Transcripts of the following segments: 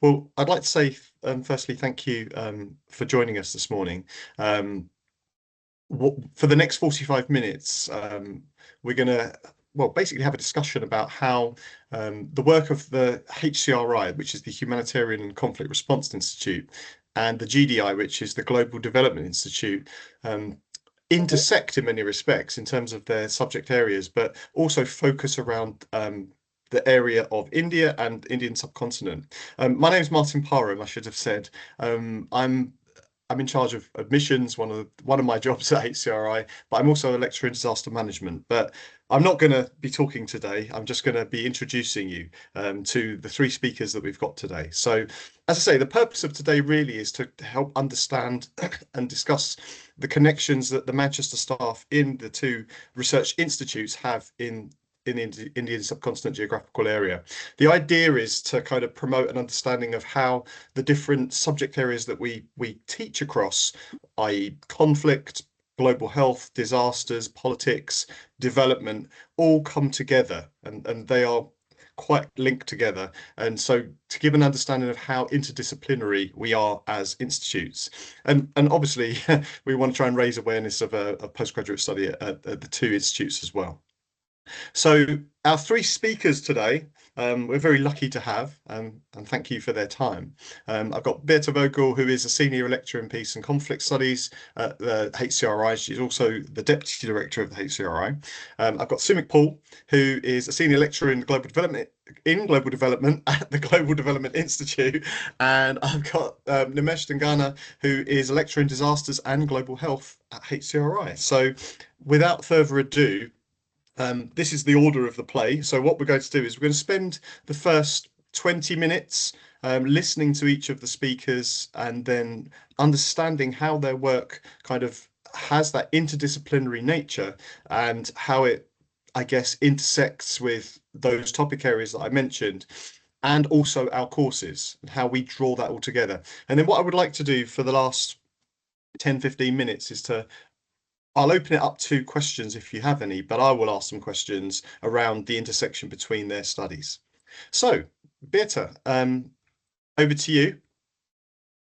Well, I'd like to say, firstly, thank you for joining us this morning. For the next 45 minutes, we're going to, well, basically have a discussion about how the work of the HCRI, which is the Humanitarian Conflict Response Institute, and the GDI, which is the Global Development Institute, intersect in many respects in terms of their subject areas, but also focus around the area of India and Indian subcontinent. My name is Martin Parham, I should have said. I'm in charge of admissions, one of my jobs at HCRI, but I'm also a lecturer in disaster management. But I'm not going to be talking today. I'm just going to be introducing you to the three speakers that we've got today. So, as I say, the purpose of today really is to help understand and discuss the connections that the Manchester staff in the two research institutes have in the Indian subcontinent geographical area. The idea is to kind of promote an understanding of how the different subject areas that we teach across, i.e. conflict, global health, disasters, politics, development, all come together and they are quite linked together. And so to give an understanding of how interdisciplinary we are as institutes. And obviously we want to try and raise awareness of a postgraduate study at the two institutes as well. So our three speakers today, we're very lucky to have, and thank you for their time. I've got Birte Vogel, who is a senior lecturer in peace and conflict studies at the HCRI. She's also the deputy director of the HCRI. I've got Saumik Paul, who is a senior lecturer in global development at the Global Development Institute, and I've got Nimesh Dhungana, who is a lecturer in disasters and global health at HCRI. So without further ado, this is the order of the play. So what we're going to do is we're going to spend the first 20 minutes listening to each of the speakers and then understanding how their work kind of has that interdisciplinary nature and how it, I guess, intersects with those topic areas that I mentioned, and also our courses and how we draw that all together. And then what I would like to do for the last 10-15 minutes is I'll open it up to questions if you have any, but I will ask some questions around the intersection between their studies. So, Birte, over to you.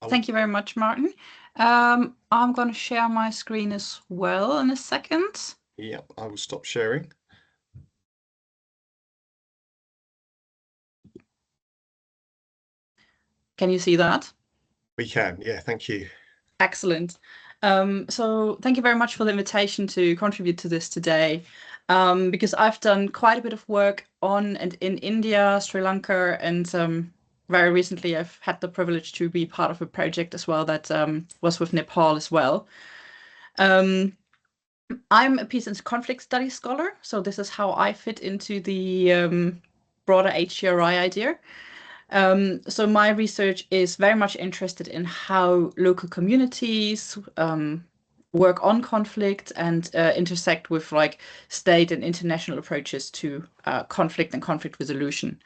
Thank you very much, Martin. I'm going to share my screen as well in a second. Yep, I will stop sharing. Can you see that? We can, yeah, thank you. Excellent. So thank you very much for the invitation to contribute to this today, because I've done quite a bit of work on and in India, Sri Lanka, and very recently I've had the privilege to be part of a project as well that was with Nepal as well. I'm a peace and conflict studies scholar, so this is how I fit into the broader HCRI idea. So my research is very much interested in how local communities work on conflict and intersect with like state and international approaches to conflict and conflict resolution.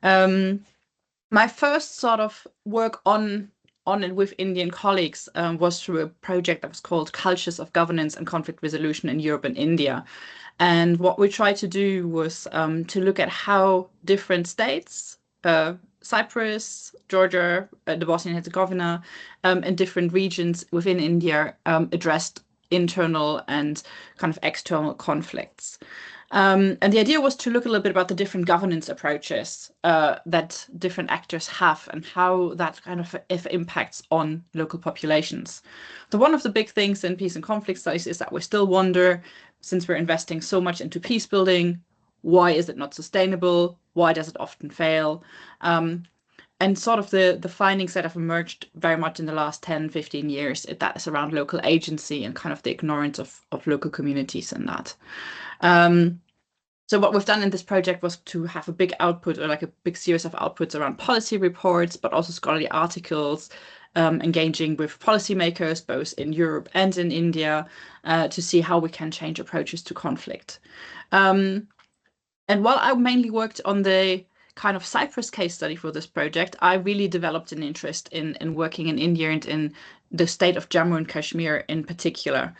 My first sort of work on and with Indian colleagues was through a project that was called Cultures of Governance and Conflict Resolution in Europe and India. And what we tried to do was to look at how different states, Cyprus, Georgia, the Bosnian Herzegovina, and different regions within India addressed internal and kind of external conflicts. And the idea was to look a little bit about the different governance approaches that different actors have and how that kind of impacts on local populations. So one of the big things in peace and conflict studies is that we still wonder, since we're investing so much into peace building, why is it not sustainable? Why does it often fail? And sort of the findings that have emerged very much in the last 10, 15 years, that is around local agency and kind of the ignorance of local communities and that. So what we've done in this project was to have a big output, or like a big series of outputs around policy reports, but also scholarly articles, engaging with policymakers, both in Europe and in India, to see how we can change approaches to conflict. And while I mainly worked on the kind of Cyprus case study for this project, I really developed an interest in working in India and in the state of Jammu and Kashmir in particular.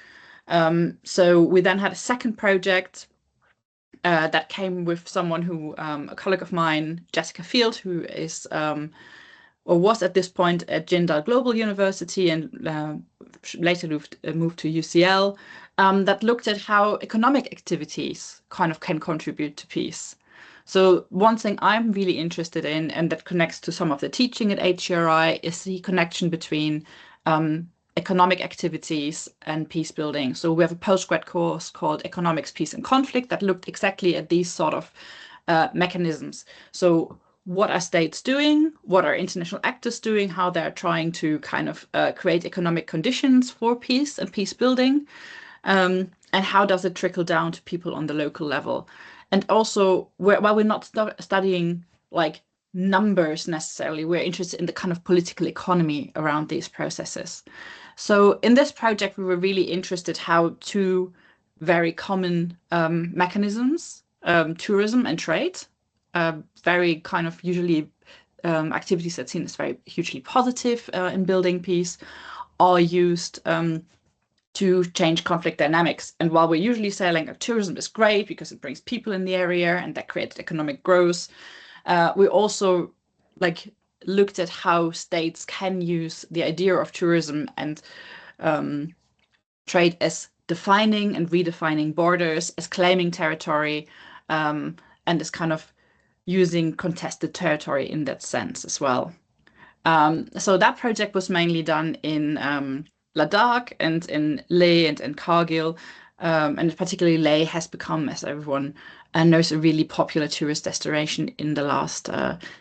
So we then had a second project that came with someone who, a colleague of mine, Jessica Field, who is or was at this point at Jindal Global University and later moved to UCL, that looked at how economic activities kind of can contribute to peace. So one thing I'm really interested in, and that connects to some of the teaching at HCRI, is the connection between economic activities and peace building. So we have a postgrad course called Economics, Peace and Conflict that looked exactly at these sort of mechanisms. So what are states doing? What are international actors doing? How they're trying to kind of create economic conditions for peace and peace building? And how does it trickle down to people on the local level? And also, while we're not studying like numbers necessarily, we're interested in the kind of political economy around these processes. So in this project, we were really interested how two very common mechanisms, tourism and trade, very kind of usually activities that seen as very hugely positive in building peace, are used to change conflict dynamics. And while we're usually saying like tourism is great because it brings people in the area and that creates economic growth, we also like looked at how states can use the idea of tourism and trade as defining and redefining borders, as claiming territory, and as kind of using contested territory in that sense as well. So that project was mainly done in Ladakh and in Leh and in Kargil. And particularly Leh has become, as everyone knows, a really popular tourist destination in the last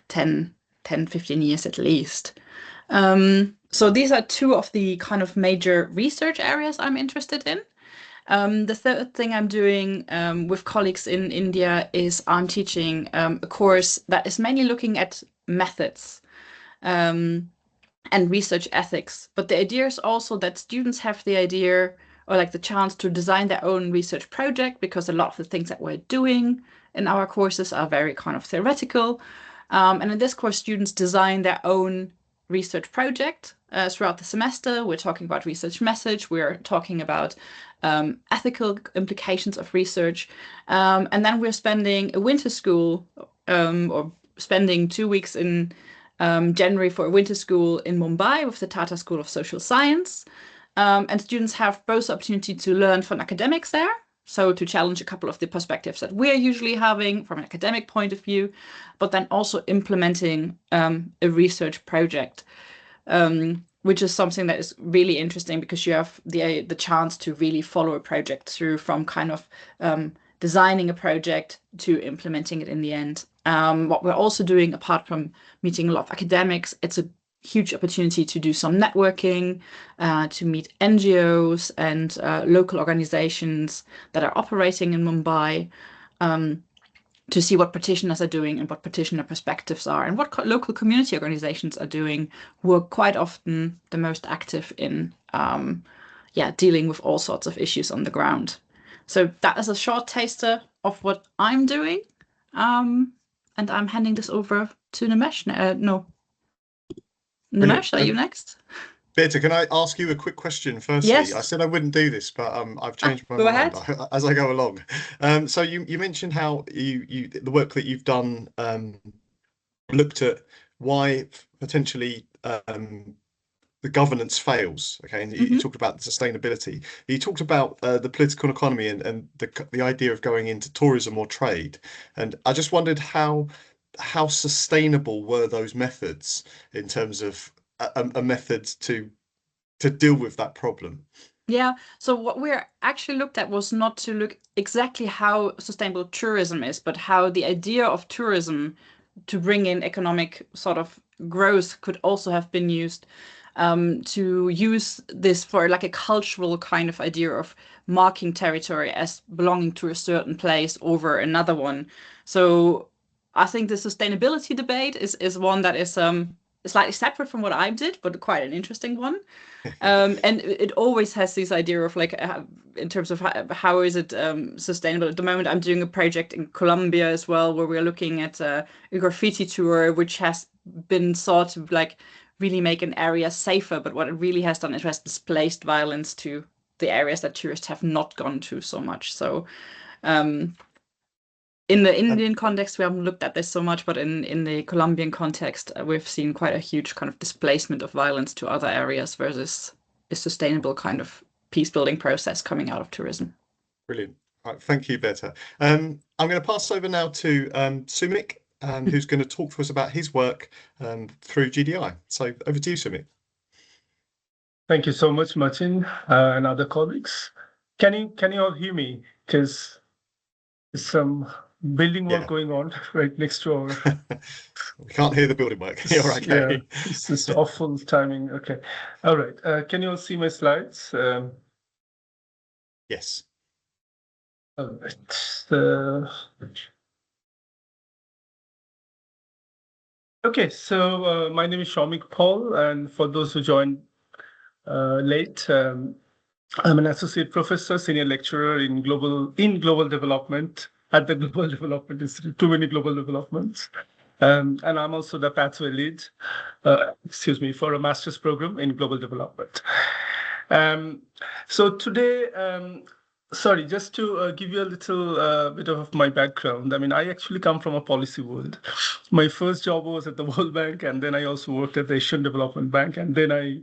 10, 15 years at least. So these are two of the kind of major research areas I'm interested in. The third thing I'm doing with colleagues in India is I'm teaching a course that is mainly looking at methods and research ethics. But the idea is also that students have the idea or like the chance to design their own research project, because a lot of the things that we're doing in our courses are very kind of theoretical. And in this course, students design their own research project throughout the semester. We're talking about research message. We're talking about ethical implications of research. And then we're spending a winter school or spending 2 weeks in January for a winter school in Mumbai with the Tata School of Social Science. And students have both the opportunity to learn from academics there, so to challenge a couple of the perspectives that we're usually having from an academic point of view, but then also implementing a research project, which is something that is really interesting because you have the chance to really follow a project through from kind of designing a project to implementing it in the end. What we're also doing, apart from meeting a lot of academics, it's a huge opportunity to do some networking, to meet NGOs and local organizations that are operating in Mumbai, to see what practitioners are doing and what practitioner perspectives are and what local community organizations are doing, who are quite often the most active in dealing with all sorts of issues on the ground. So that is a short taster of what I'm doing. And I'm handing this over to Nimesh. No, Brilliant. Nimesh, are you next? Birte, can I ask you a quick question firstly? Yes. I said I wouldn't do this, but I've changed my Go mind ahead. as I go along. So you mentioned how the work that you've done looked at why potentially the governance fails. Okay, and you talked about the sustainability. You talked about the political economy and the idea of going into tourism or trade. And I just wondered how sustainable were those methods in terms of a method to deal with that problem. Yeah, so what we're actually looked at was not to look exactly how sustainable tourism is, but how the idea of tourism to bring in economic sort of growth could also have been used to use this for like a cultural kind of idea of marking territory as belonging to a certain place over another one. So I think the sustainability debate is one that is slightly separate from what I did, but quite an interesting one. And it always has this idea of like in terms of how is it sustainable. At the moment, I'm doing a project in Colombia as well, where we're looking at a graffiti tour, which has been thought to like really make an area safer. But what it really has done is has displaced violence to the areas that tourists have not gone to so much. So in in the Indian context, we haven't looked at this so much, but in the Colombian context, we've seen quite a huge kind of displacement of violence to other areas versus a sustainable kind of peace building process coming out of tourism. Brilliant. Right, thank you, Birte. I'm going to pass over now to Saumik, who's going to talk to us about his work through GDI. So over to you, Saumik. Thank you so much, Martin, and other colleagues. Can you all hear me? Because there's some building work going on right next to our. We can't hear the building work. You're okay. Yeah, it's just awful timing. Okay, all right. Can you all see my slides? Yes. All right. Okay, so my name is Saumik Paul, and for those who joined late, I'm an associate professor, senior lecturer in global development at the Global Development Institute. Too many global developments, and I'm also the pathway lead. For a master's program in global development. So today. Sorry, just to give you a little bit of my background. I mean, I actually come from a policy world. My first job was at the World Bank, and then I also worked at the Asian Development Bank, and then I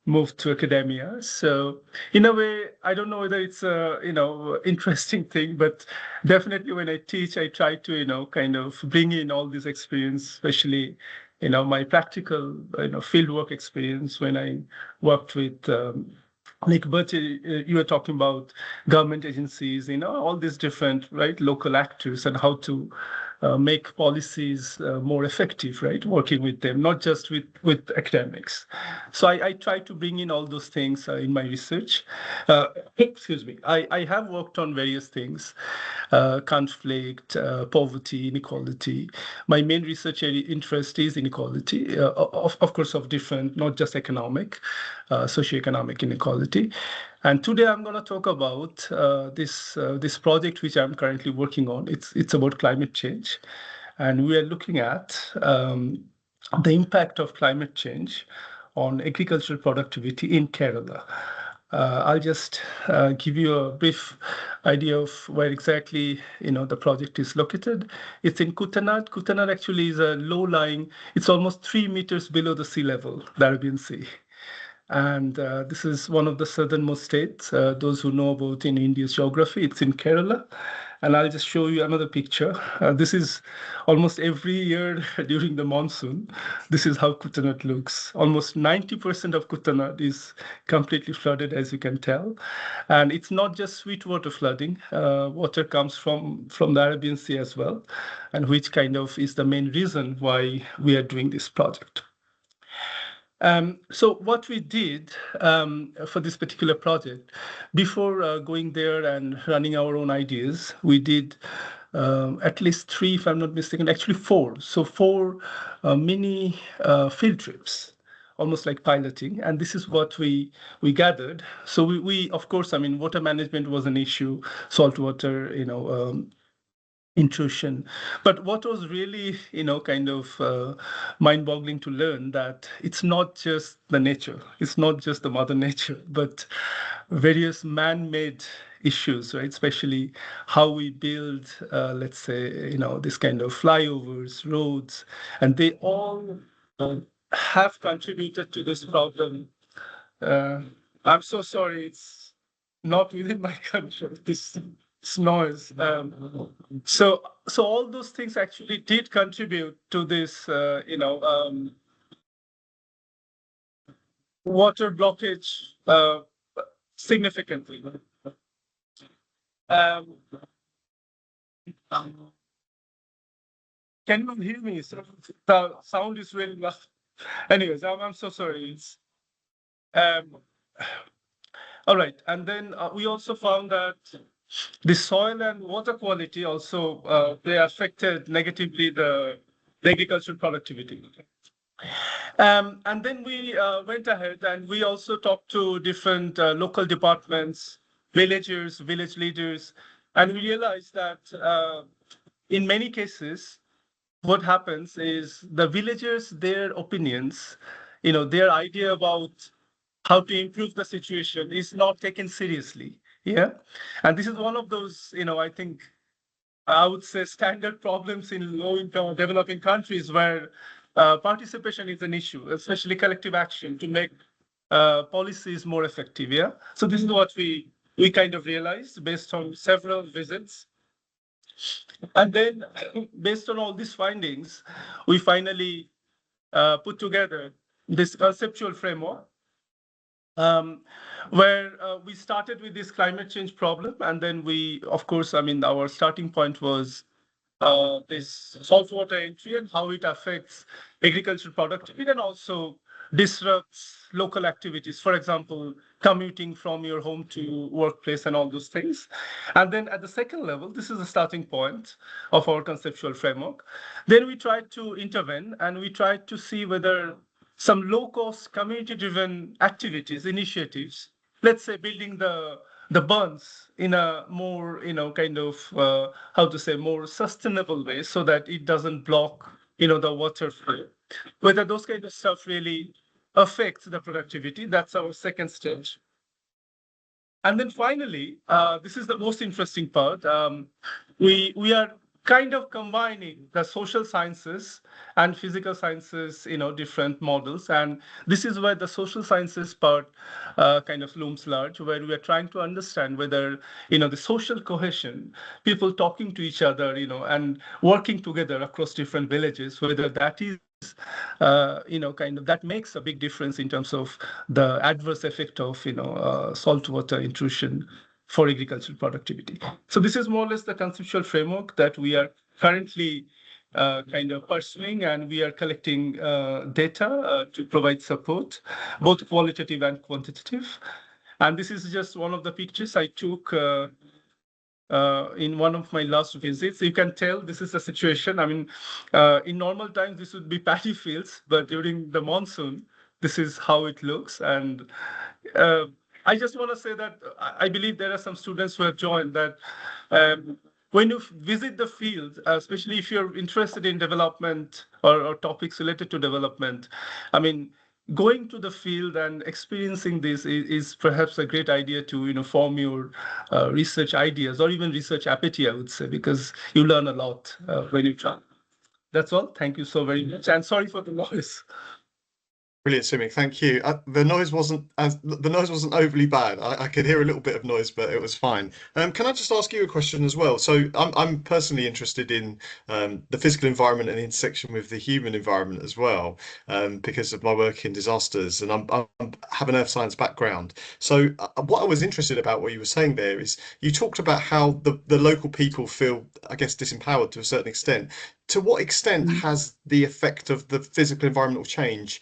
moved to academia. So in a way, I don't know whether it's a interesting thing, but definitely when I teach, I try to kind of bring in all this experience, especially my practical fieldwork experience when I worked with. Like Birte, you were talking about government agencies, all these different, right, local actors and how to make policies more effective, right, working with them, not just with academics. So I try to bring in all those things in my research. Excuse me. I have worked on various things, conflict, poverty, inequality. My main research interest is inequality, of course, of different, not just economic, socioeconomic inequality. And today I'm going to talk about this project which I'm currently working on. It's about climate change, and we are looking at the impact of climate change on agricultural productivity in Kerala. I'll just give you a brief idea of where exactly the project is located. It's in Kutanad. Kutanad actually is a low-lying. It's almost 3 meters below the sea level, the Arabian Sea. And this is one of the southernmost states. Those who know about India's geography, it's in Kerala. And I'll just show you another picture. This is almost every year during the monsoon. This is how Kutanad looks. Almost 90% of Kutanad is completely flooded, as you can tell. And it's not just sweetwater flooding. Water comes from the Arabian Sea as well, and which kind of is the main reason why we are doing this project. So what we did for this particular project, before going there and running our own ideas, we did at least 3, if I'm not mistaken, actually 4. So 4 mini field trips, almost like piloting. And this is what we gathered. So we of course, I mean, water management was an issue, saltwater, intrusion. But what was really, kind of mind-boggling to learn that it's not just the nature, it's not just the mother nature, but various man-made issues, right? Especially how we build, let's say, this kind of flyovers, roads, and they all have contributed to this problem. I'm so sorry, it's not within my control. This noise. So all those things actually did contribute to this, water blockage significantly. Can you hear me? So the sound is really loud. Anyways, I'm so sorry. It's, all right, and then we also found that the soil and water quality also they affected negatively the agricultural productivity. And then we went ahead and we also talked to different local departments, villagers, village leaders, and we realized that in many cases, what happens is the villagers, their opinions, their idea about how to improve the situation is not taken seriously. Yeah. And this is one of those, I think, I would say, standard problems in low-income developing countries where participation is an issue, especially collective action to make policies more effective. Yeah. So this is what we kind of realized based on several visits. And then based on all these findings, we finally put together this conceptual framework where we started with this climate change problem. And then we, of course, I mean, our starting point was this saltwater entry and how it affects agricultural productivity and also disrupts local activities. For example, commuting from your home to workplace and all those things. And then at the second level, this is the starting point of our conceptual framework. Then we tried to intervene and we tried to see whether some low-cost community-driven activities, initiatives, let's say building the bonds in a more, kind of, how to say, more sustainable way so that it doesn't block, the water flow. Whether those kind of stuff really affects the productivity, that's our second stage. And then finally, this is the most interesting part. We are kind of combining the social sciences and physical sciences, different models. And this is where the social sciences part kind of looms large, where we are trying to understand whether, the social cohesion, people talking to each other, and working together across different villages, whether that is kind of that makes a big difference in terms of the adverse effect of, saltwater intrusion for agricultural productivity. So this is more or less the conceptual framework that we are currently kind of pursuing, and we are collecting data to provide support, both qualitative and quantitative. And this is just one of the pictures I took in one of my last visits. You can tell this is the situation. I mean, in normal times, this would be paddy fields, but during the monsoon, this is how it looks. And I just want to say that I believe there are some students who have joined that when you visit the field, especially if you're interested in development or topics related to development, I mean, going to the field and experiencing this is perhaps a great idea to form your research ideas or even research appetite, I would say, because you learn a lot when you travel. That's all. Thank you so very much, and sorry for the noise. Brilliant, Saumik. Thank you. The noise wasn't overly bad. I could hear a little bit of noise, but it was fine. Can I just ask you a question as well? So I'm personally interested in the physical environment and the intersection with the human environment as well, because of my work in disasters, and I have an earth science background. So what I was interested about what you were saying there is you talked about how the local people feel, I guess, disempowered to a certain extent. To what extent has the effect of the physical environmental change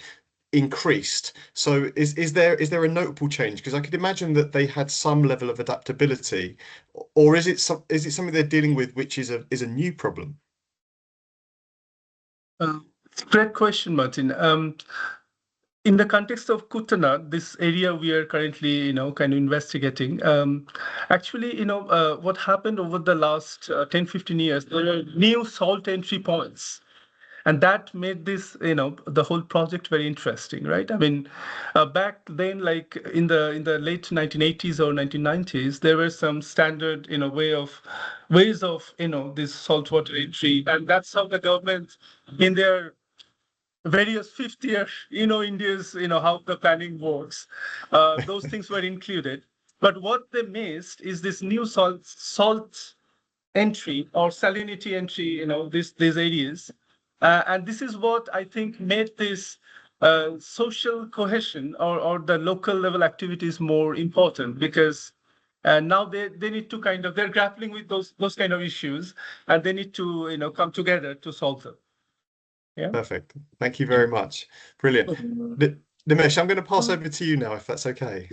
increased? So is there a notable change? Because I could imagine that they had some level of adaptability, or is it something they're dealing with which is a new problem? Great question, Martin. In the context of Kutana, this area we are currently, kind of investigating, actually, what happened over the last 10, 15 years, there are new salt entry points. And that made this, the whole project very interesting, right? I mean, back then, like in the late 1980s or 1990s, there were some standard, ways of, this saltwater entry, and that's how the government, in their various fifth year, India's, how the planning works, those things were included. But what they missed is this new salt entry or salinity entry, these areas. And this is what I think made this social cohesion or the local level activities more important, because now they need to kind of, they're grappling with those kind of issues, and they need to, come together to solve them. Yeah. Perfect. Thank you very much. Brilliant. Nimesh, I'm going to pass over to you now, if that's okay.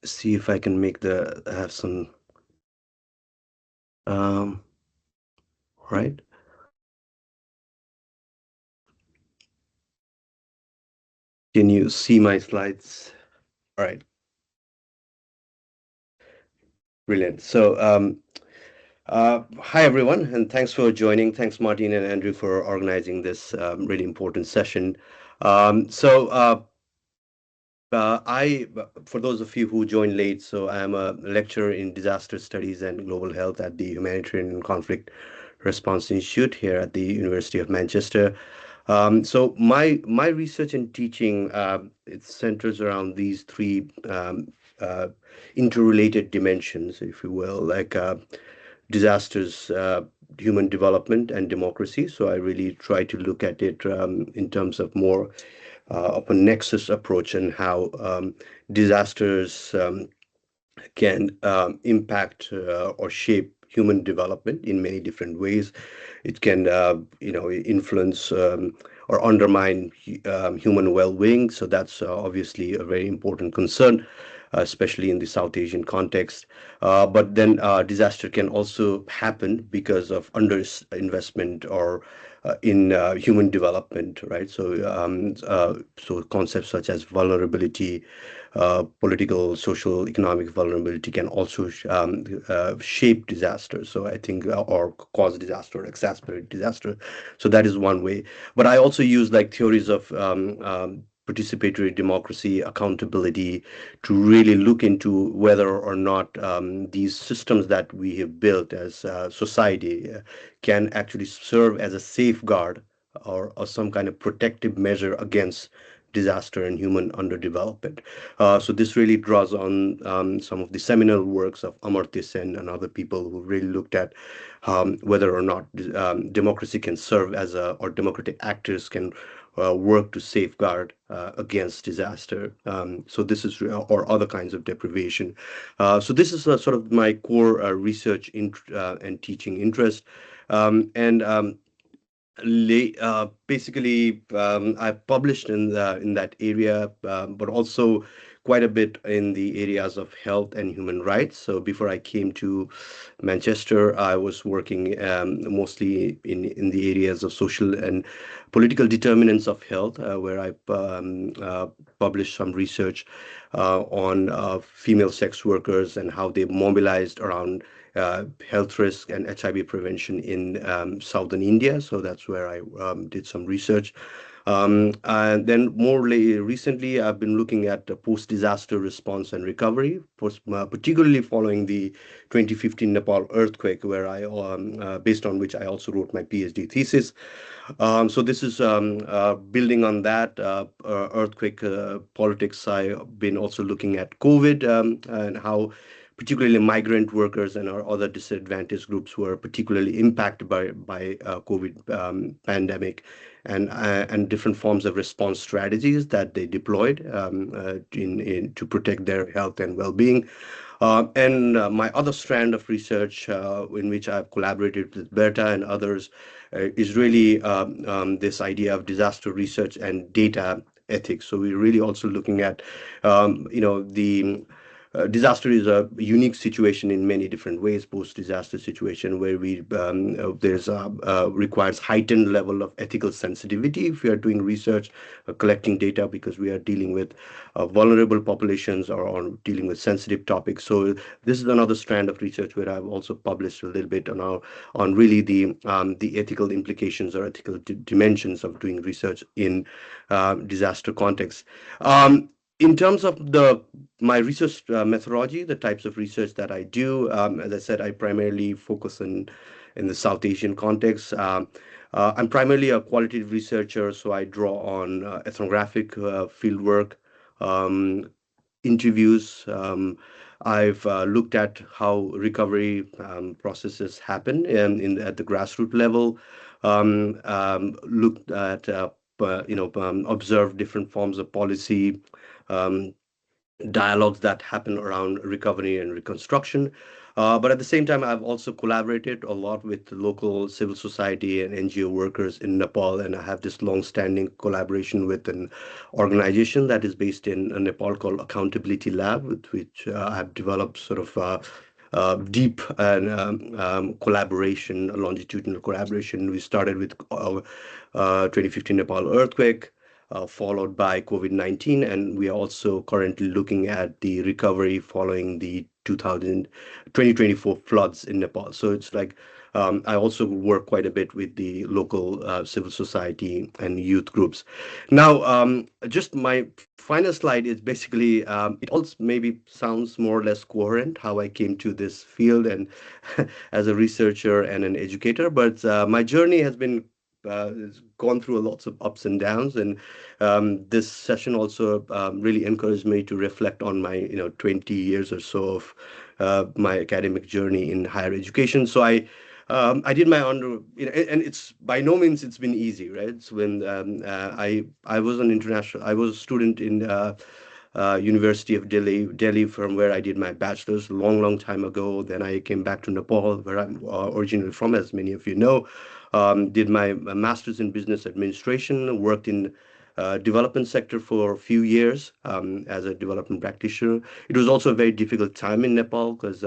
See if I can make have some right. Can you see my slides? All right. Brilliant. So hi everyone, and thanks for joining. Thanks Martin and Andrew for organizing this really important session. For those of you who joined late, so I'm a lecturer in disaster studies and global health at the Humanitarian Conflict Response Institute here at the University of Manchester. So my research and teaching it centers around these three interrelated dimensions, if you will, like disasters, human development, and democracy. So I really try to look at it in terms of more of a nexus approach and how disasters can impact or shape human development in many different ways. It can, influence or undermine human well-being. So that's obviously a very important concern, especially in the South Asian context. But then disaster can also happen because of underinvestment or in human development, right? So concepts such as vulnerability, political, social, economic vulnerability can also shape disaster. So I think, or cause disaster, or exacerbate disaster. So that is one way. But I also use like theories of participatory democracy, accountability, to really look into whether or not these systems that we have built as society can actually serve as a safeguard or some kind of protective measure against disaster and human underdevelopment. So this really draws on some of the seminal works of Amartya Sen and other people who really looked at whether or not democracy can serve as or democratic actors can work to safeguard against disaster. So this is, or other kinds of deprivation. So this is sort of my core research and teaching interest. And Basically, I published in that area, but also quite a bit in the areas of health and human rights. So before I came to Manchester, I was working mostly in the areas of social and political determinants of health, where I published some research on female sex workers and how they mobilized around health risk and HIV prevention in southern India. So that's where I did some research. And then recently, I've been looking at the post-disaster response and recovery, particularly following the 2015 Nepal earthquake, where based on which I also wrote my PhD thesis. So this is building on that earthquake politics. I've been also looking at COVID and how particularly migrant workers and our other disadvantaged groups were particularly impacted by COVID pandemic and different forms of response strategies that they deployed to protect their health and well-being. And my other strand of research, in which I've collaborated with Berta and others, is really this idea of disaster research and data ethics. So we're really also looking at, the disaster is a unique situation in many different ways. Post-disaster situation where there's requires heightened level of ethical sensitivity if we are doing research, collecting data, because we are dealing with vulnerable populations or dealing with sensitive topics. So this is another strand of research where I've also published a little bit on really the ethical implications or ethical dimensions of doing research in disaster context. In terms of my research methodology, the types of research that I do, as I said, I primarily focus in the South Asian context. I'm primarily a qualitative researcher, so I draw on ethnographic fieldwork, interviews. I've looked at how recovery processes happen at the grassroots level. Looked at observed different forms of policy um, dialogues that happen around recovery and reconstruction. But at the same time, I've also collaborated a lot with local civil society and NGO workers in Nepal, and I have this long-standing collaboration with an organization that is based in Nepal called Accountability Lab, with which I have developed sort of deep and collaboration, longitudinal collaboration. We started with 2015 Nepal earthquake, followed by COVID-19, and we are also currently looking at the recovery following the 2024 floods in Nepal. So it's like I also work quite a bit with the local civil society and youth groups. Now, just my final slide is basically, it also maybe sounds more or less coherent how I came to this field and as a researcher and an educator, but my journey has been has gone through lots of ups and downs, and this session also really encouraged me to reflect on my 20 years or so of my academic journey in higher education. So I did my and it's by no means it's been easy, right? So when I was I was a student in University of Delhi, from where I did my bachelor's a long, long time ago. Then I came back to Nepal, where I'm originally from, as many of you know. Did my master's in business administration, worked in development sector for a few years as a development practitioner. It was also a very difficult time in Nepal because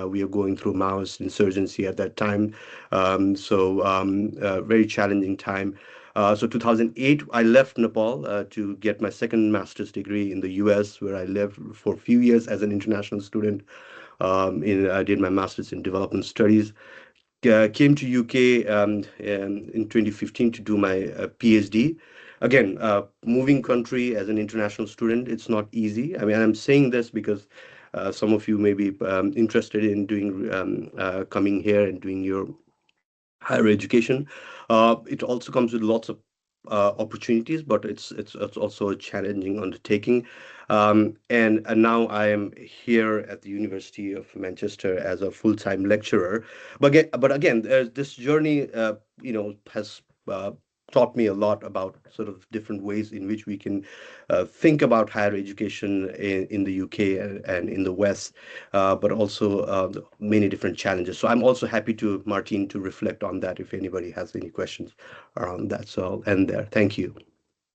we are going through Maoist insurgency at that time. Very challenging time. So 2008, I left Nepal to get my second master's degree in the US, where I lived for a few years as an international student. I did my master's in development studies. Came to UK in 2015 to do my PhD. Again, moving country as an international student, it's not easy. I mean, I'm saying this because some of you may be interested in doing coming here and doing your higher education. It also comes with lots of opportunities, but it's also a challenging undertaking. And now I am here at the University of Manchester as a full-time lecturer. But again, this journey, has taught me a lot about sort of different ways in which we can think about higher education in the UK and in the West, but also many different challenges. So I'm also happy to, Martin, to reflect on that if anybody has any questions around that. So I'll end there. Thank you.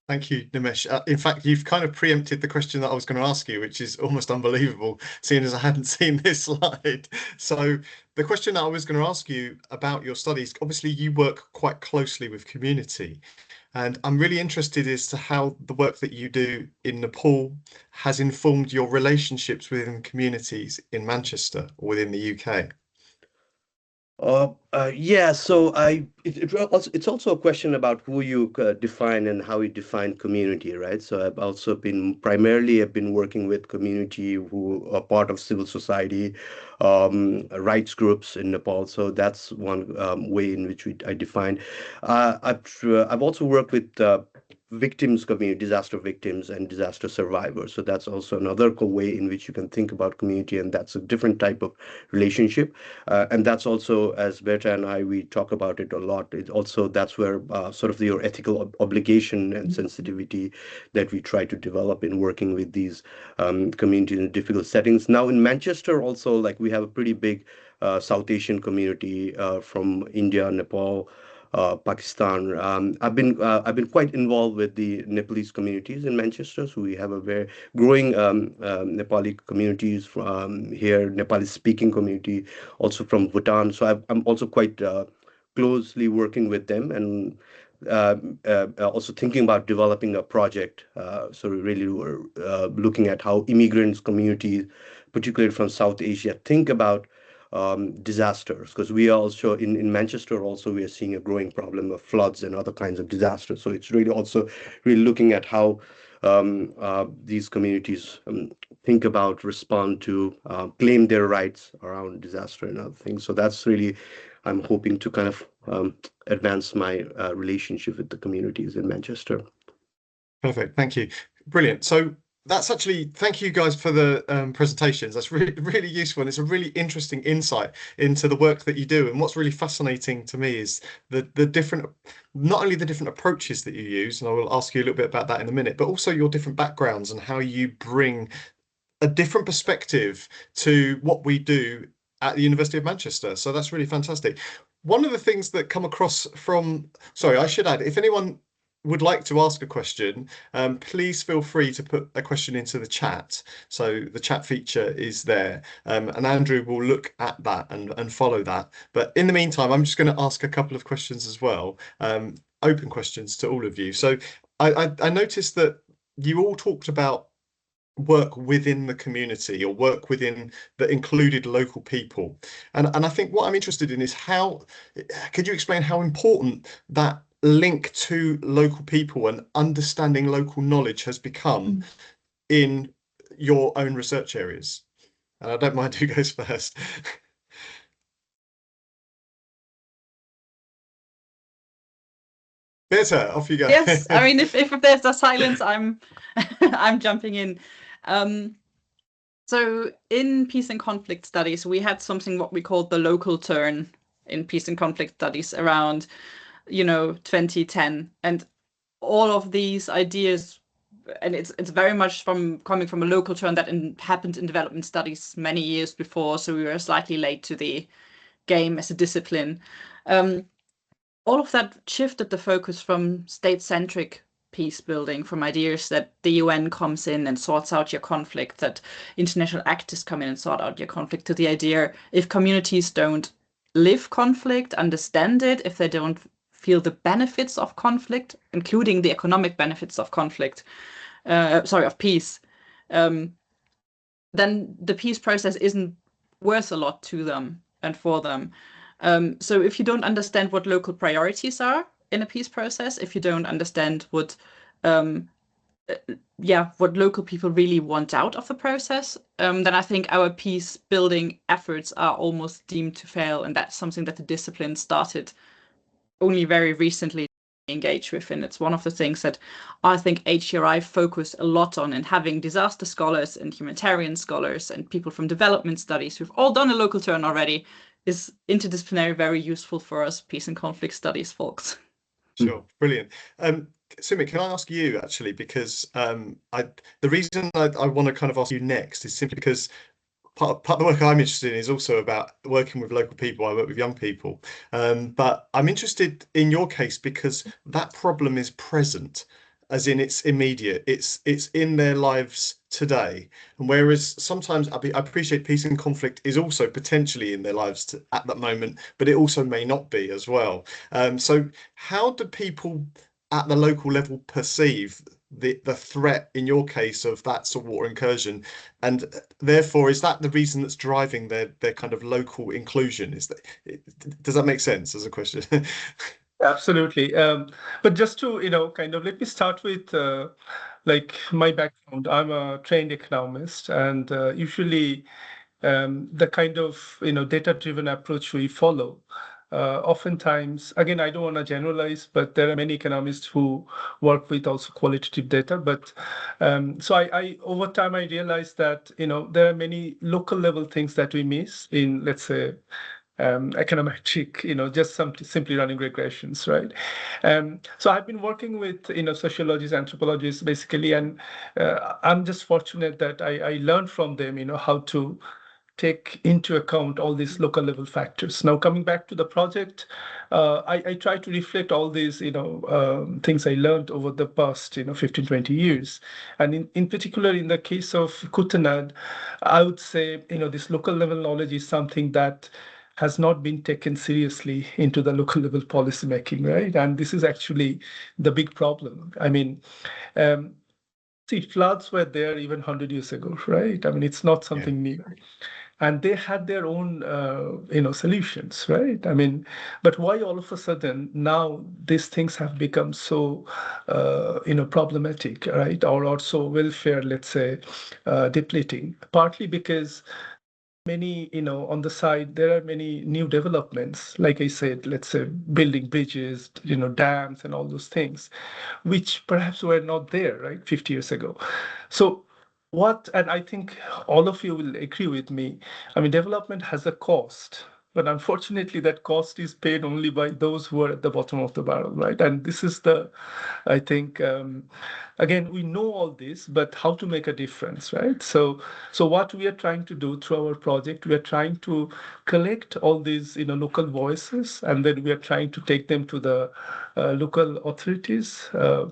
Thank you, Nimesh. In fact, you've kind of preempted the question that I was going to ask you, which is almost unbelievable, seeing as I hadn't seen this slide. So the question that I was going to ask you about your studies, obviously you work quite closely with community, and I'm really interested as to how the work that you do in Nepal has informed your relationships within communities in Manchester or within the UK. Yeah, so it's also a question about who you define and how you define community, right? So I've also been working with community who are part of civil society, rights groups in Nepal. So that's one way in which I define. I've also worked with victims community, disaster victims and disaster survivors. So that's also another way in which you can think about community, and that's a different type of relationship. And that's also, as Berta and we talk about it a lot. That's where sort of your ethical obligation and sensitivity that we try to develop in working with these communities in difficult settings. Now in Manchester, also, like, we have a pretty big South Asian community from India, Nepal, Pakistan. I've been quite involved with the Nepalese communities in Manchester. So we have a very growing Nepali communities from here, Nepali speaking community, also from Bhutan. So I'm also quite closely working with them, and also thinking about developing a project. So we really were looking at how immigrants communities, particularly from South Asia, think about disasters, because we are also in Manchester also we are seeing a growing problem of floods and other kinds of disasters. So it's really also really looking at how these communities think about, respond to, claim their rights around disaster and other things. So that's really, I'm hoping to kind of advance my relationship with the communities in Manchester. Perfect. Thank you. Brilliant. So that's actually, thank you guys for the presentations. That's really, really useful. And it's a really interesting insight into the work that you do. And what's really fascinating to me is the different, not only the different approaches that you use, and I will ask you a little bit about that in a minute, but also your different backgrounds and how you bring a different perspective to what we do at the University of Manchester. So that's really fantastic. One of the things that come across from, sorry, I should add, if anyone would like to ask a question, please feel free to put a question into the chat. So the chat feature is there, and Andrew will look at that and follow that. But in the meantime, I'm just going to ask a couple of questions as well, open questions to all of you. So I noticed that you all talked about work within the community or work within that included local people. And I think what I'm interested in is how, could you explain how important that link to local people and understanding local knowledge has become in your own research areas? And I don't mind who goes first. Better, off you go. Yes, I mean, if there's a silence, I'm I'm jumping in. So in peace and conflict studies, we had something what we called the local turn in peace and conflict studies around, 2010, and all of these ideas, and it's very much coming from a local turn that happened in development studies many years before, so we were slightly late to the game as a discipline. All of that shifted the focus from state-centric peace building, from ideas that the UN comes in and sorts out your conflict, that international actors come in and sort out your conflict, to the idea if communities don't live conflict, understand it, if they don't feel the benefits of conflict, including the economic benefits of conflict, of peace, then the peace process isn't worth a lot to them and for them. So if you don't understand what local priorities are in a peace process, if you don't understand what local people really want out of the process, then I think our peace building efforts are almost deemed to fail. And that's something that the discipline started only very recently to engage with. And it's one of the things that I think HCRI focused a lot on, and having disaster scholars and humanitarian scholars and people from development studies who've all done a local turn already is interdisciplinary, very useful for us peace and conflict studies folks. Sure, brilliant. Saumik, can I ask you actually, because the reason I want to kind of ask you next is simply because part of the work I'm interested in is also about working with local people. I work with young people, but I'm interested in your case because that problem is present, as in it's immediate, it's in their lives today. And whereas sometimes I appreciate peace and conflict is also potentially in their lives at that moment, but it also may not be as well. So how do people at the local level perceive the threat in your case of that saltwater incursion, and therefore is that the reason that's driving their kind of local inclusion? Does that make sense as a question? Absolutely. But just to, kind of let me start with like my background. I'm a trained economist, and usually the kind of data-driven approach we follow. Oftentimes, again, I don't want to generalize, but there are many economists who work with also qualitative data. But so I over time I realized that there are many local level things that we miss in, let's say, econometric, just simply running regressions, right? So I've been working with, sociologists, anthropologists, basically, and I'm just fortunate that I learned from them, how to take into account all these local level factors. Now, coming back to the project, I try to reflect all these, things I learned over the past, 15, 20 years. And in particular, in the case of Kutanad, I would say, this local level knowledge is something that has not been taken seriously into the local level policy making, right? And this is actually the big problem. I mean, see, floods were there even 100 years ago, right? I mean, it's not something new. And they had their own, solutions, right? I mean, but why all of a sudden now these things have become so, problematic, right? Or so welfare, let's say, depleting? Partly because many, on the side, there are many new developments, like I said, let's say building bridges, dams and all those things, which perhaps were not there, right, 50 years ago. So and I think all of you will agree with me, I mean, development has a cost, but unfortunately, that cost is paid only by those who are at the bottom of the barrel, right? And this is I think, again, we know all this, but how to make a difference, right? So what we are trying to do through our project, we are trying to collect all these, local voices, and then we are trying to take them to the local authorities,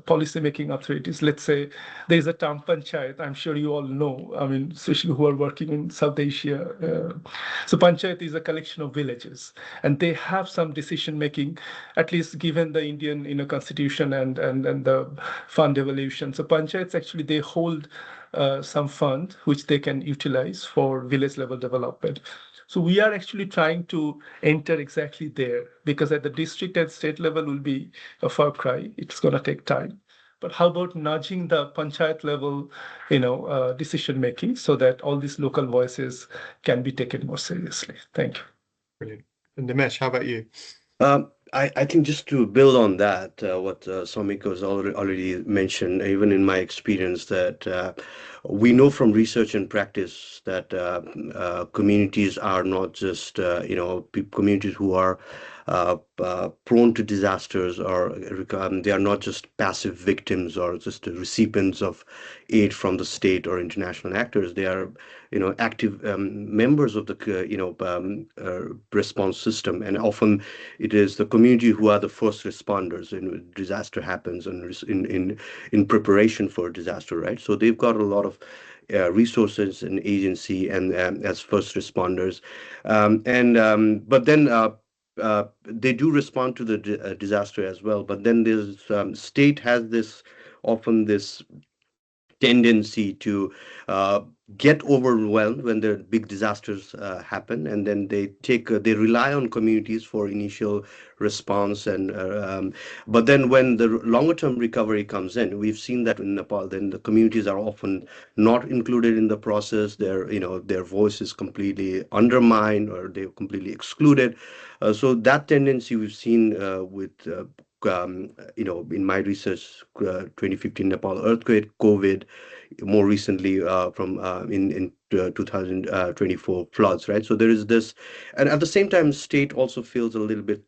policy-making authorities. Let's say there is a town panchayat. I'm sure you all know. I mean, especially who are working in South Asia. So panchayat is a collection of of villages, and they have some decision making, at least given the Indian constitution and the fund evolution. So panchayats actually they hold some fund which they can utilize for village level development. So we are actually trying to enter exactly there, because at the district and state level will be a far cry. It's going to take time. But how about nudging the panchayat level, decision making, so that all these local voices can be taken more seriously? Thank you. Brilliant. And Nimesh, how about you? I think just to build on that, what Saumik has already mentioned, even in my experience, that we know from research and practice that communities are not just, communities who are prone to disasters, or they are not just passive victims or just recipients of aid from the state or international actors. They are, active members of the, response system, and often it is the community who are the first responders when disaster happens and in preparation for a disaster, right? So they've got a lot of resources and agency and as first responders, but then they do respond to the disaster as well. But then there's state has this often this tendency to get overwhelmed when the big disasters happen, and then they rely on communities for initial response, and but then when the longer term recovery comes in, we've seen that in Nepal, then the communities are often not included in the process. Their voice is completely undermined, or they're completely excluded. So that tendency we've seen with in my research, 2015 Nepal earthquake, COVID, more recently from in 2024 floods, right? So there is this, and at the same time, state also feels a little bit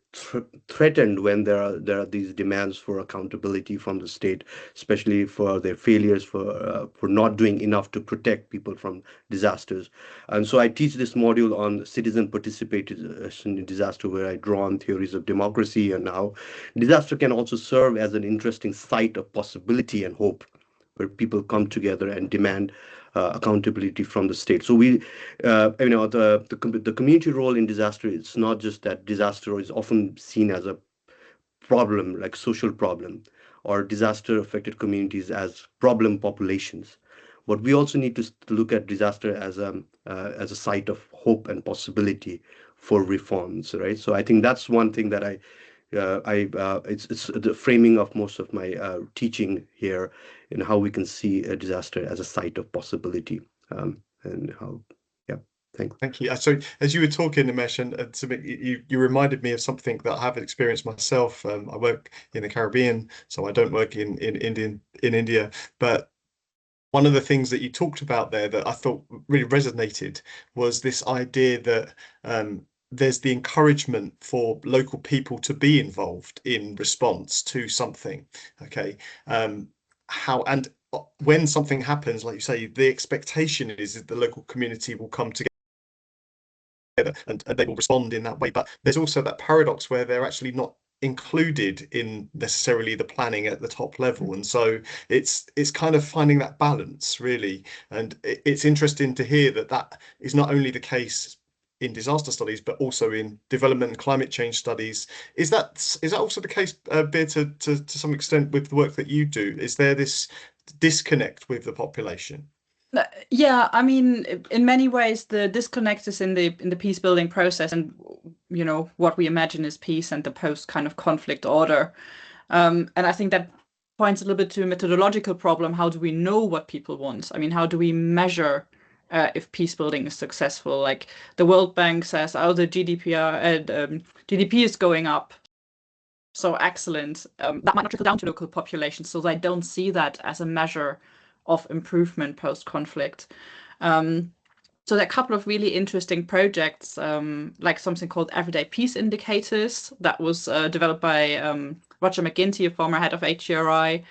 threatened when there are these demands for accountability from the state, especially for their failures for not doing enough to protect people from disasters. And so I teach this module on citizen participation in disaster, where I draw on theories of democracy and how disaster can also serve as an interesting site of possibility and hope, where people come together and demand accountability from the state. So the community role in disaster, it's not just that disaster is often seen as a problem, like social problem, or disaster affected communities as problem populations. But we also need to look at disaster as a site of hope and possibility for reforms, right? So I think that's one thing that it's the framing of most of my teaching here, in how we can see a disaster as a site of possibility, and how, yeah. Thanks. Thank you. So as you were talking, Nimesh, and Saumik, you reminded me of something that I have experienced myself. I work in the Caribbean, so I don't work in India, but one of the things that you talked about there that I thought really resonated was this idea that there's the encouragement for local people to be involved in response to something. Okay. When something happens, like you say, the expectation is that the local community will come together and they will respond in that way. But there's also that paradox where they're actually not included in necessarily the planning at the top level, and so it's kind of finding that balance, really. And it's interesting to hear that is not only the case in disaster studies, but also in development and climate change studies. Is that also the case, Birte, to some extent with the work that you do? Is there this disconnect with the population? Yeah, I mean, in many ways, the disconnect is in the peace building process, and what we imagine is peace and the post kind of conflict order. And I think that points a little bit to a methodological problem. How do we know what people want? I mean, how do we measure if peace building is successful? Like the World Bank says, oh, the GDP is going up. So excellent. That might not trickle down to local populations, so they don't see that as a measure of improvement post-conflict. So there are a couple of really interesting projects, like something called Everyday Peace Indicators that was developed by Roger McGinty, a former head of HCRI.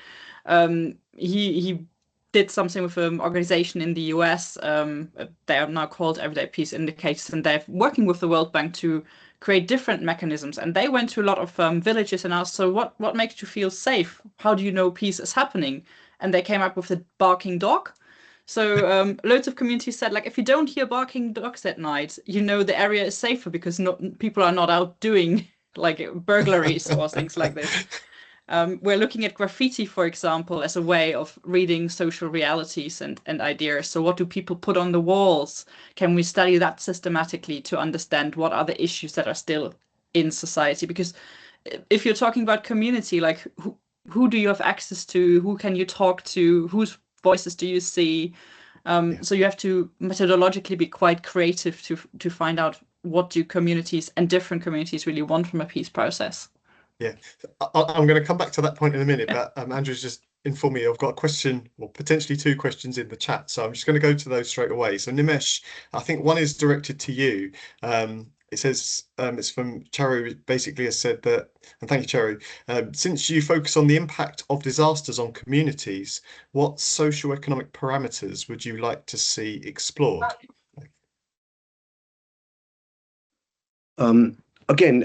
He did something with an organization in the US. They are now called Everyday Peace Indicators, and they're working with the World Bank to create different mechanisms. And they went to a lot of villages and asked, so what makes you feel safe? How do you know peace is happening? And they came up with the barking dog. So loads of communities said, like, if you don't hear barking dogs at night, you know the area is safer because people are not out doing like burglaries or things like this. We're looking at graffiti, for example, as a way of reading social realities and ideas. So what do people put on the walls? Can we study that systematically to understand what are the issues that are still in society? Because if you're talking about community, like who do you have access to? Who can you talk to? Whose voices do you see? So you have to methodologically be quite creative to find out what do communities and different communities really want from a peace process. Yeah, I'm going to come back to that point in a minute, but Andrew's just informed me I've got a question, or potentially two questions in the chat, so I'm just going to go to those straight away. So Nimesh, I think one is directed to you. It says, it's from Charu, basically has said that, and thank you, Charu, since you focus on the impact of disasters on communities, what socioeconomic parameters would you like to see explored? Again,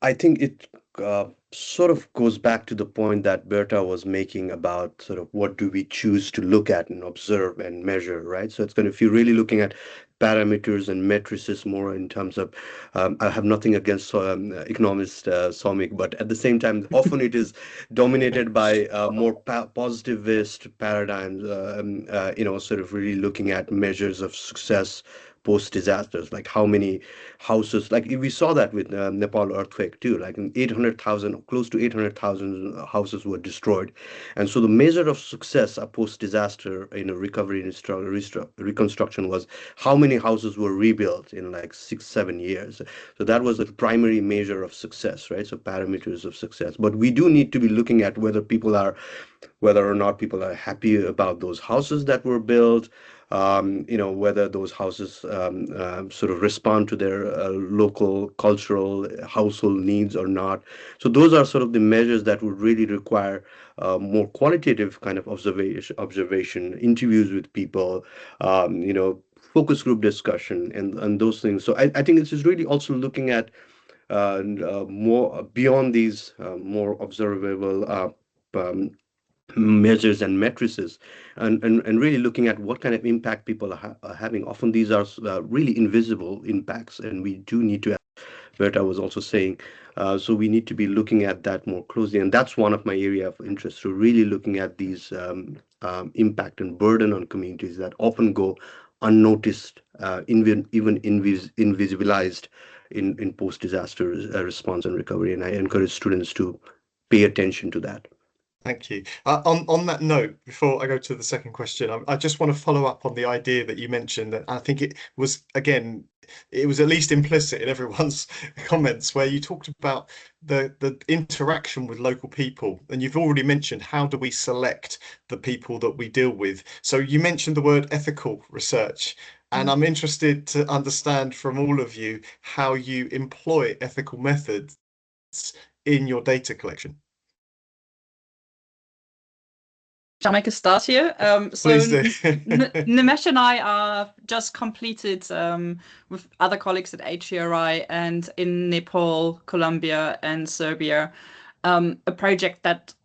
I think it sort of goes back to the point that Birte was making about sort of what do we choose to look at and observe and measure, right? So it's going to, if you're really looking at parameters and matrices more in terms of, I have nothing against economist Saumik, but at the same time, often it is dominated by more positivist paradigms, sort of really looking at measures of success post disasters, like how many houses, like we saw that with Nepal earthquake too, like 800,000, close to 800,000 houses were destroyed. And so the measure of success post disaster recovery and reconstruction was how many houses were rebuilt in like 6-7 years. So that was the primary measure of success, right? So parameters of success. But we do need to be looking at whether or not people are happy about those houses that were built, whether those houses sort of respond to their local cultural household needs or not. So those are sort of the measures that would really require more qualitative kind of observation, interviews with people, focus group discussion and those things. So I think this is really also looking at more beyond these more observable measures and matrices, and really looking at what kind of impact people are having. Often these are really invisible impacts, and we do need to, Berta was also saying, so we need to be looking at that more closely, and that's one of my area of interest. So really looking at these impact and burden on communities that often go unnoticed, even invisibilized in post-disaster response and recovery. And I encourage students to pay attention to that. Thank you. On that note, before I go to the second question, I just want to follow up on the idea that you mentioned, that I think it was, again, it was at least implicit in everyone's comments, where you talked about the interaction with local people, and you've already mentioned how do we select the people that we deal with. So you mentioned the word ethical research, and I'm interested to understand from all of you how you employ ethical methods in your data collection. Shall I make a start here? Please do. Nimesh and I are just completed with other colleagues at HCRI and in Nepal, Colombia, and Serbia, a project that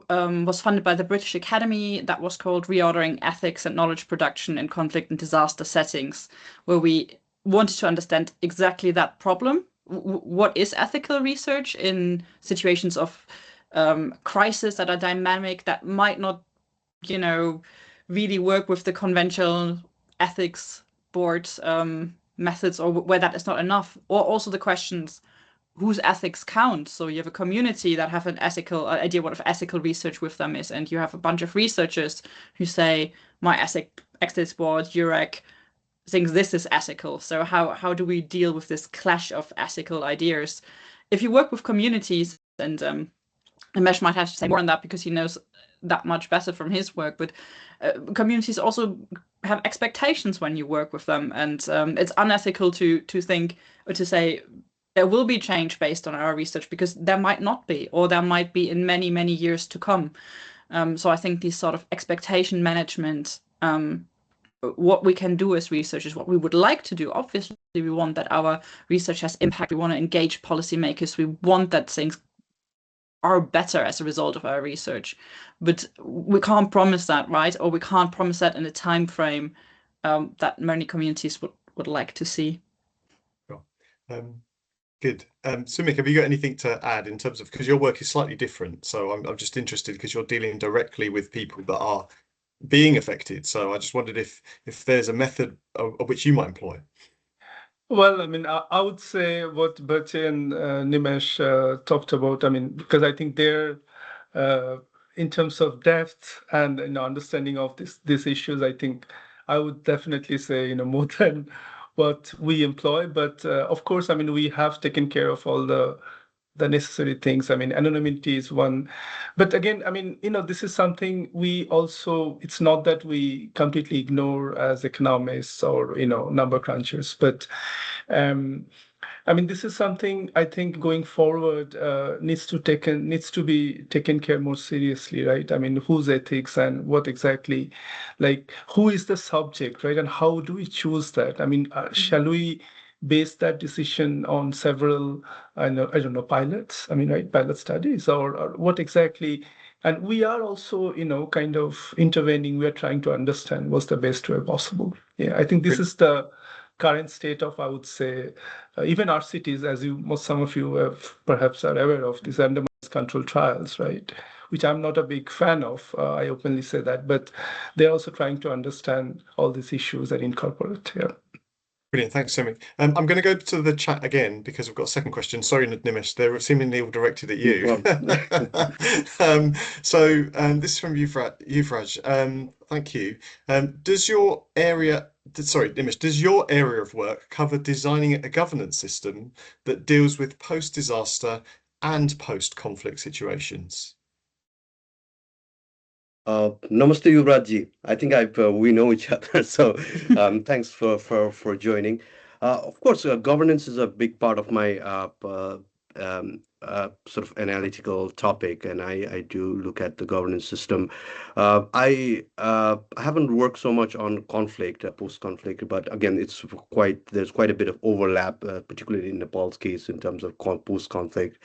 was funded by the British Academy that was called Reordering Ethics and Knowledge Production in Conflict and Disaster Settings, where we wanted to understand exactly that problem. What is ethical research in situations of crisis that are dynamic, that might not really work with the conventional ethics board methods, or where that is not enough, or also the questions whose ethics count. So you have a community that have an ethical idea what ethical research with them is, and you have a bunch of researchers who say my ethics board, UREC, thinks this is ethical. So how do we deal with this clash of ethical ideas? If you work with communities, and Nimesh might have to say more on that because he knows that much better from his work, but communities also have expectations when you work with them, and it's unethical to think or to say there will be change based on our research, because there might not be, or there might be in many, many years to come. So I think these sort of expectation management, what we can do as researchers, what we would like to do, obviously we want that our research has impact, we want to engage policymakers, we want that things are better as a result of our research. But we can't promise that, right? Or we can't promise that in a time frame that many communities would like to see. Sure. Good. Saumik, have you got anything to add in terms of, because your work is slightly different, so I'm just interested because you're dealing directly with people that are being affected. So I just wondered if there's a method of which you might employ. Well, I mean, I would say what Birte and Nimesh talked about. I mean, because I think they're in terms of depth and understanding of these issues, I think I would definitely say more than what we employ. But of course, I mean, we have taken care of all the necessary things. I mean, anonymity is one. But again, I mean, this is something we also, it's not that we completely ignore as economists or, number crunchers, but I mean, this is something I think going forward needs to be taken care more seriously, right? I mean, whose ethics and what exactly, like, who is the subject, right? And how do we choose that? I mean, shall we base that decision on several, I don't know, pilots? I mean, right, pilot studies, or what exactly? And we are also, kind of intervening. We are trying to understand what's the best way possible. Yeah, I think this is the current state of, I would say, even our cities, as some of you have perhaps are aware of, these randomized control trials, right? Which I'm not a big fan of. I openly say that, but they're also trying to understand all these issues and incorporate. Yeah. Brilliant, thanks, Saumik. I'm going to go to the chat again because we've got a second question. Sorry, Nimesh, they're seemingly all directed at you. This is from Euphrash. Thank you. Nimesh, does your area of work cover designing a governance system that deals with post-disaster and post-conflict situations? Namaste, Yuvrajji. I think we know each other, so thanks for joining. Of course, governance is a big part of my sort of analytical topic, and I do look at the governance system. I haven't worked so much on conflict, post-conflict, but again, there's quite a bit of overlap, particularly in Nepal's case in terms of post-conflict.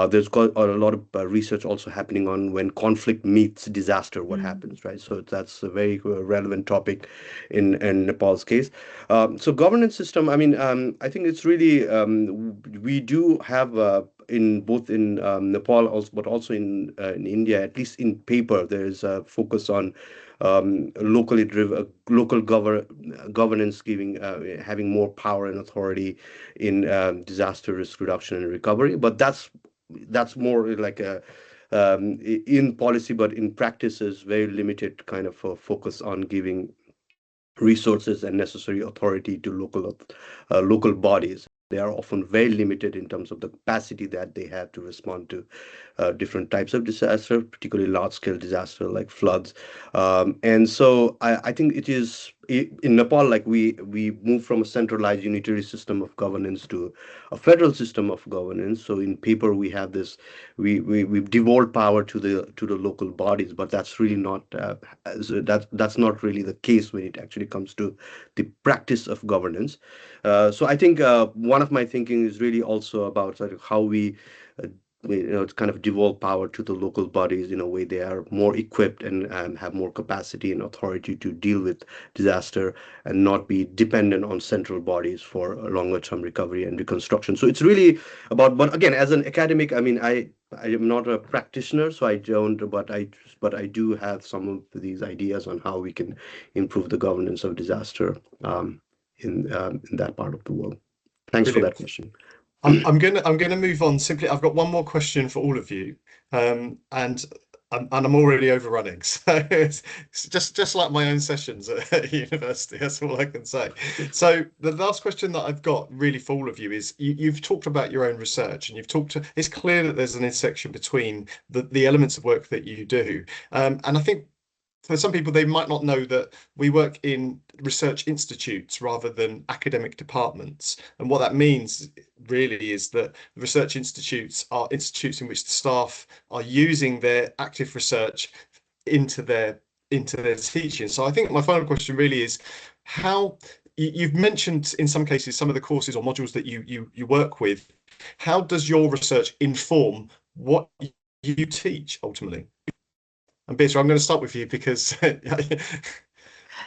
There's got a lot of research also happening on when conflict meets disaster, what happens, right? So that's a very relevant topic in Nepal's case. So governance system, I mean, I think it's really, we do have in both in Nepal, also, but also in India, at least in paper, there is a focus on locally driven, local governance, having more power and authority in disaster risk reduction and recovery. But that's more like a in policy, but in practice is very limited kind of focus on giving resources and necessary authority to local bodies. They are often very limited in terms of the capacity that they have to respond to different types of disaster, particularly large-scale disaster like floods. And so I think it is in Nepal, like we move from a centralized unitary system of governance to a federal system of governance. So in paper we have this, we've devolved power to the local bodies, but that's really not that's not really the case when it actually comes to the practice of governance. So I think one of my thinking is really also about sort of how we kind of devolve power to the local bodies in a way they are more equipped and have more capacity and authority to deal with disaster and not be dependent on central bodies for a longer term recovery and reconstruction. So it's really about, but again, as an academic, I mean, I am not a practitioner, so I don't, but I do have some of these ideas on how we can improve the governance of disaster in that part of the world. Thanks for that question. I'm gonna move on. Simply, I've got one more question for all of you, and I'm already overrunning. So it's just like my own sessions at university. That's all I can say. So the last question that I've got really for all of you is you've talked about your own research, and it's clear that there's an intersection between the elements of work that you do, and I think for some people, they might not know that we work in research institutes rather than academic departments. And what that means really is that research institutes are institutes in which the staff are using their active research into their teaching. So I think my final question really is how you've mentioned in some cases some of the courses or modules that you work with. How does your research inform what you teach ultimately? And Birte, I'm going to start with you because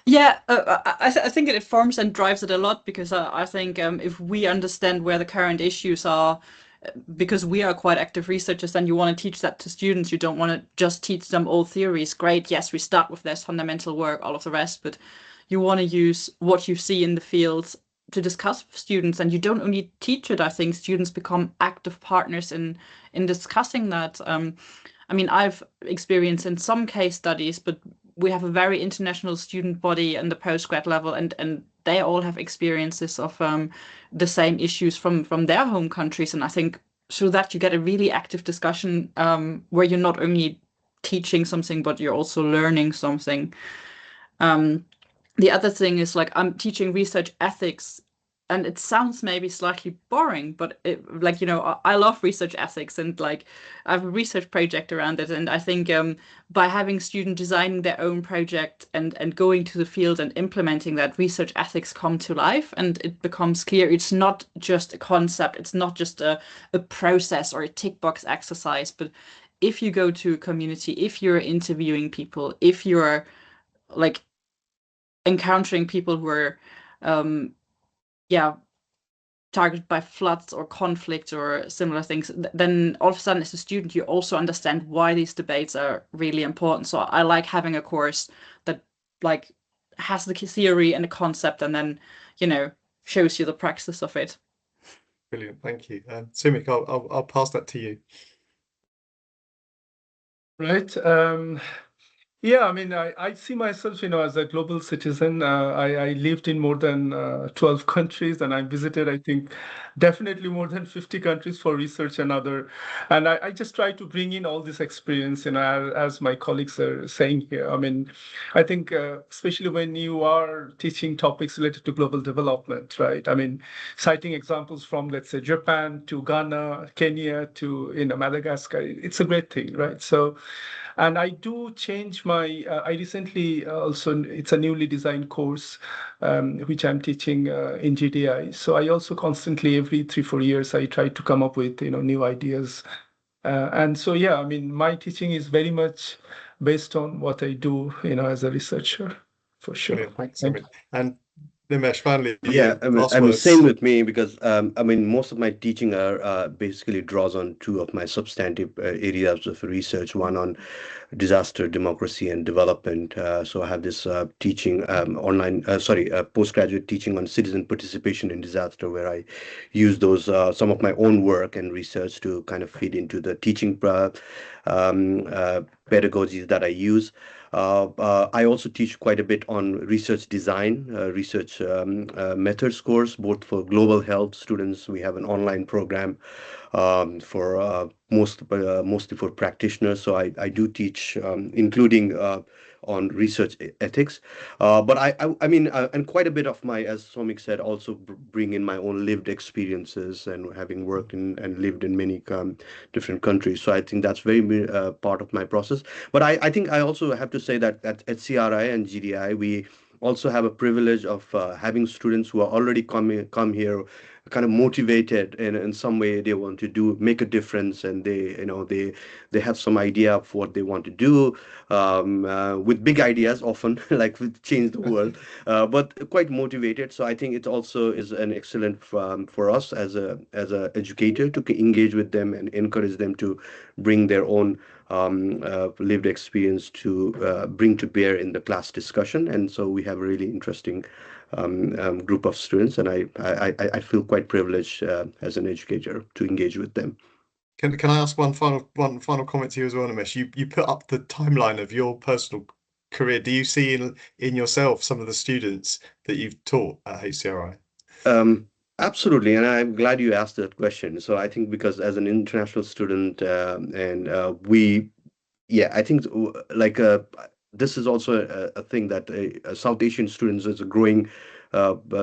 Yeah, I think it informs and drives it a lot because I think if we understand where the current issues are, because we are quite active researchers, then you want to teach that to students. You don't want to just teach them all theories. Great, yes, we start with this fundamental work, all of the rest, but you want to use what you see in the fields to discuss with students. And you don't only teach it. I think students become active partners in discussing that. I mean, I've experienced in some case studies, but we have a very international student body and the postgrad level, and they all have experiences of the same issues from their home countries. And I think through that you get a really active discussion where you're not only teaching something, but you're also learning something. The other thing is like I'm teaching research ethics, and it sounds maybe slightly boring, but like, you know, I love research ethics, and like I have a research project around it. And I think by having students designing their own project and going to the field and implementing that, research ethics come to life, and it becomes clear it's not just a concept, it's not just a process or a tick box exercise, but if you go to a community, if you're interviewing people, if you're like encountering people who are yeah, targeted by floods or conflict or similar things, then all of a sudden as a student you also understand why these debates are really important. So I like having a course that like has the theory and the concept, and then, you know, shows you the praxis of it. brilliant, thank you. Saumik, I'll pass that to you. Right. Yeah, I mean, I see myself, as a global citizen. I lived in more than 12 countries, and I visited, I think, definitely more than 50 countries for research and other. And I just try to bring in all this experience, as my colleagues are saying here. I mean, I think, especially when you are teaching topics related to global development, right? I mean, citing examples from, let's say, Japan to Ghana, Kenya to, Madagascar, it's a great thing, right? So, and I do change my, I recently also, it's a newly designed course, which I'm teaching in GDI. So I also constantly, every 3-4 years, I try to come up with, new ideas. And so, yeah, I mean, my teaching is very much based on what I do, as a researcher, for sure. Brilliant, thanks, Saumik. And Nimesh, finally, Yeah, last I mean, words. same with me because I mean, most of my teaching are basically draws on two of my substantive areas of research. One on disaster, democracy, and development. So I have this teaching postgraduate teaching on citizen participation in disaster, where I use those some of my own work and research to kind of feed into the teaching pedagogies that I use. I also teach quite a bit on research design, research methods course, both for global health students. We have an online program for mostly for practitioners. So I do teach, including on research ethics. But I mean, and quite a bit of my, as Saumik said, also bring in my own lived experiences and having worked in and lived in many different countries. So I think that's very part of my process. But I think I also have to say that at HCRI and GDI, we also have a privilege of having students who are already come here kind of motivated in some way. They want to make a difference, and they have some idea of what they want to do, with big ideas often like change the world, but quite motivated. So I think it also is an excellent for us as a educator to engage with them and encourage them to bring their own lived experience to bring to bear in the class discussion. And so we have a really interesting group of students, and I feel quite privileged as an educator to engage with them. Can I ask one final comment to you as well, Nimesh? You put up the timeline of your personal career. Do you see in yourself some of the students that you've taught at HCRI? Absolutely, and I'm glad you asked that question. So I think because as an international student, and yeah, I think like this is also a thing that South Asian students is a growing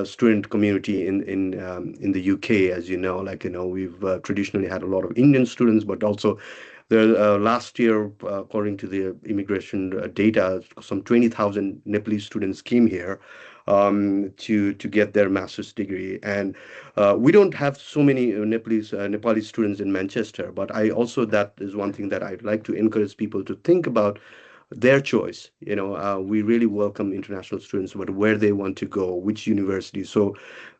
student community in the UK, as you know. Like we've traditionally had a lot of Indian students, but also there last year, according to the immigration data, some 20,000 Nepalese students came here. to get their master's degree. And we don't have so many Nepali students in Manchester, but that is one thing that I'd like to encourage people to think about their choice. We really welcome international students, but where they want to go, which university. So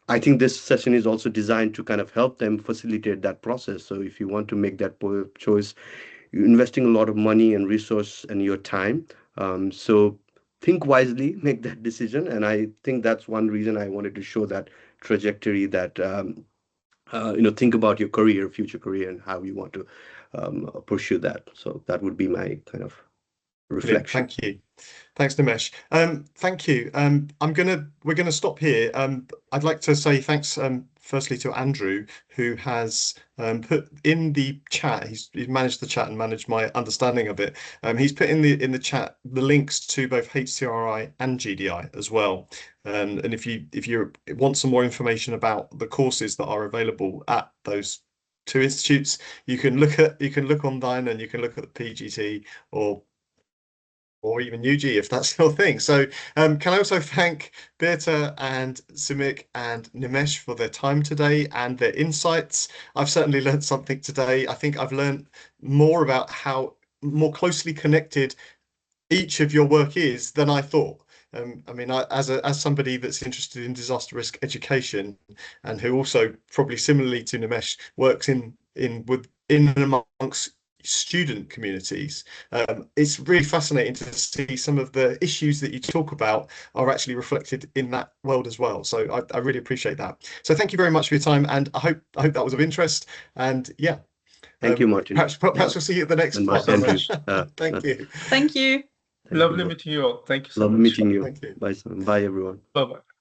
I think this session is also designed to kind of help them facilitate that process. So if you want to make that choice, you're investing a lot of money and resource and your time. So think wisely, make that decision. And I think that's one reason I wanted to show that trajectory, that think about your future career, and how you want to pursue that. So that would be my kind of Brilliant. reflection. Thank you. Thanks, Nimesh. Thank you. We're gonna stop here. I'd like to say thanks firstly to Andrew, who has put in the chat. He's managed the chat and managed my understanding of it. He's put in the chat the links to both HCRI and GDI as well. And if you want some more information about the courses that are available at those two institutes, you can look online, and you can look at the PGT or even UG if that's your thing. So can I also thank Birte and Saumik and Nimesh for their time today and their insights. I've certainly learned something today. I think I've learned more about how more closely connected each of your work is than I thought. I mean, as somebody that's interested in disaster risk education, and who also probably similarly to Nimesh works in and amongst student communities, it's really fascinating to see some of the issues that you talk about are actually reflected in that world as well. So I really appreciate that. So thank you very much for your time, and I hope that was of interest. And yeah, thank you, Martin. Perhaps we'll see you at the next one. Thank you. Thank you. Lovely meeting you all. Thank you so much. Lovely meeting you. Thank you. Bye, everyone. Bye-bye.